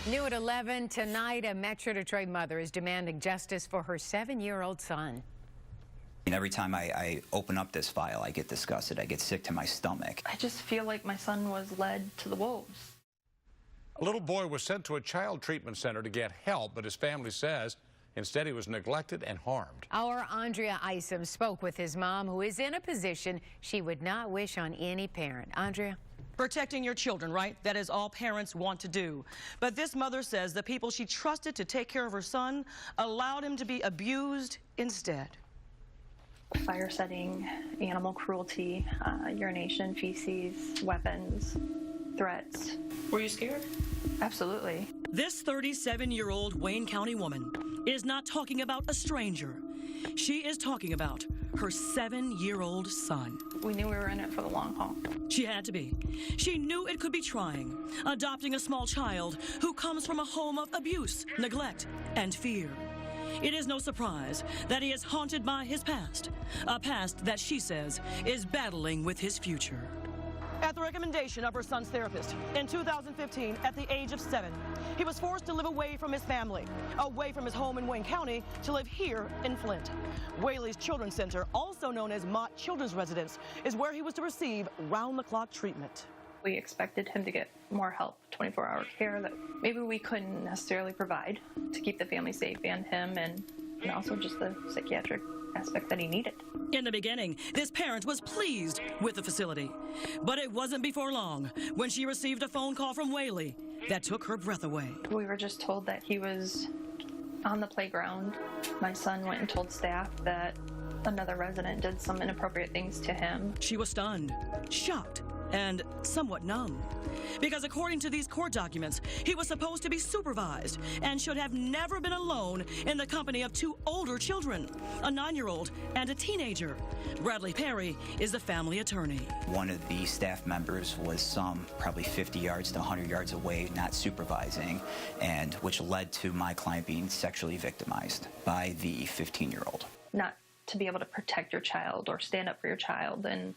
New at 11 tonight, a Metro Detroit mother is demanding justice for her 7-year-old son. And every time I open up this file, I get disgusted. I get sick to my stomach. I just feel like my son was led to the wolves. A little boy was sent to a child treatment center to get help, but his family says instead he was neglected and harmed. Our Andrea Isom spoke with his mom, who is in a position she would not wish on any parent. Andrea? Protecting your children, right? That is all parents want to do. But this mother says the people she trusted to take care of her son allowed him to be abused instead. Fire setting, animal cruelty, urination, feces, weapons, threats. Were you scared? Absolutely. This 37-year-old Wayne County woman is not talking about a stranger. She is talking about her 7-year-old son. We knew we were in it for the long haul. She had to be. She knew it could be trying, adopting a small child who comes from a home of abuse, neglect, and fear. It is no surprise that he is haunted by his past, a past that she says is battling with his future. At the recommendation of her son's therapist, in 2015, at the age of 7, he was forced to live away from his family, away from his home in Wayne County, to live here in Flint. Whaley's Children's Center, also known as Mott Children's Residence, is where he was to receive round-the-clock treatment. We expected him to get more help, 24-hour care that maybe we couldn't necessarily provide to keep the family safe and him, and also just the psychiatric aspect that he needed. In the beginning, this parent was pleased with the facility, but it wasn't before long when she received a phone call from Whaley that took her breath away. We were just told that he was on the playground. My son went and told staff that another resident did some inappropriate things to him. She was stunned, shocked, and somewhat numb. Because according to these court documents, he was supposed to be supervised and should have never been alone in the company of 2 older children, a 9-year-old and a teenager. Bradley Perry is the family attorney. One of the staff members was probably 50 yards to 100 yards away, not supervising, and which led to my client being sexually victimized by the 15-year-old. Not to be able to protect your child or stand up for your child, and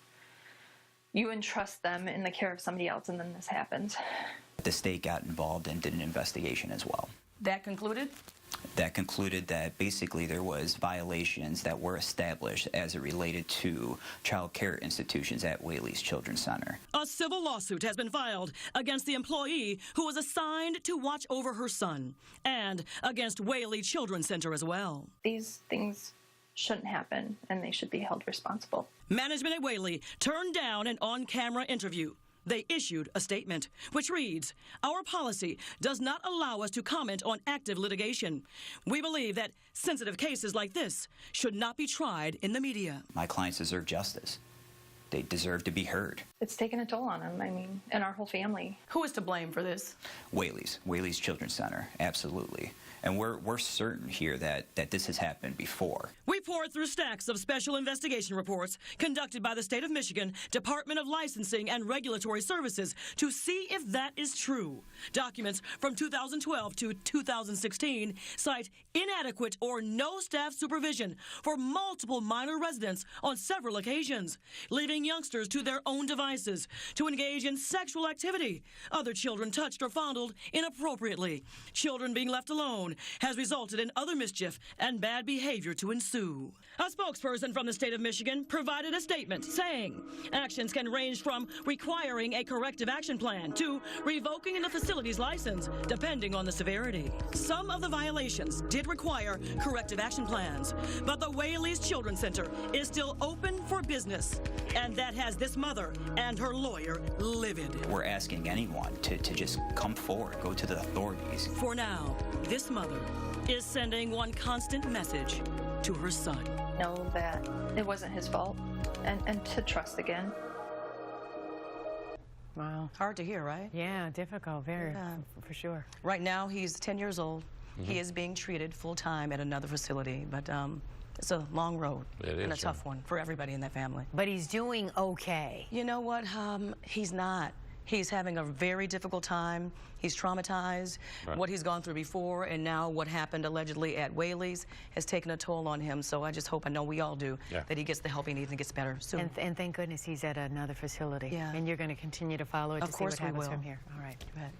you entrust them in the care of somebody else, and then this happens. The state got involved and did an investigation as well. That concluded? That concluded that basically there was violations that were established as it related to child care institutions at Whaley's Children's Center. A civil lawsuit has been filed against the employee who was assigned to watch over her son, and against Whaley Children's Center as well. These things shouldn't happen, and they should be held responsible. Management at Whaley turned down an on-camera interview. They issued a statement, which reads, "Our policy does not allow us to comment on active litigation. We believe that sensitive cases like this should not be tried in the media." My clients deserve justice. They deserve to be heard. It's taken a toll on him, and our whole family. Who is to blame for this? Whaley's Children's Center, absolutely. And we're certain here that this has happened before. We poured through stacks of special investigation reports conducted by the State of Michigan Department of Licensing and Regulatory Services to see if that is true. Documents from 2012 to 2016 cite inadequate or no staff supervision for multiple minor residents on several occasions, leaving youngsters to their own devices to engage in sexual activity. Other children touched or fondled inappropriately. Children being left alone has resulted in other mischief and bad behavior to ensue. A spokesperson from the state of Michigan provided a statement saying actions can range from requiring a corrective action plan to revoking the facility's license, depending on the severity. Some of the violations did require corrective action plans, but the Whaley's Children's Center is still open for business, and that has this mother and her lawyer livid. We're asking anyone to just come forward, go to the authorities. For now, this mother is sending one constant message to her son. Know that it wasn't his fault, and to trust again. Wow. Hard to hear, right? Yeah, difficult, very, for sure. Right now, he's 10 years old. He is being treated full-time at another facility, but it's a long road and a tough one for everybody in that family. But he's doing okay. You know what? He's not. He's having a very difficult time. He's traumatized. Right. What he's gone through before, and now what happened allegedly at Whaley's has taken a toll on him. So I just hope, I know we all do, that he gets the help he needs and gets better soon. And thank goodness he's at another facility. Yeah. And you're going to continue to follow it to see what happens from here. All right. Go ahead.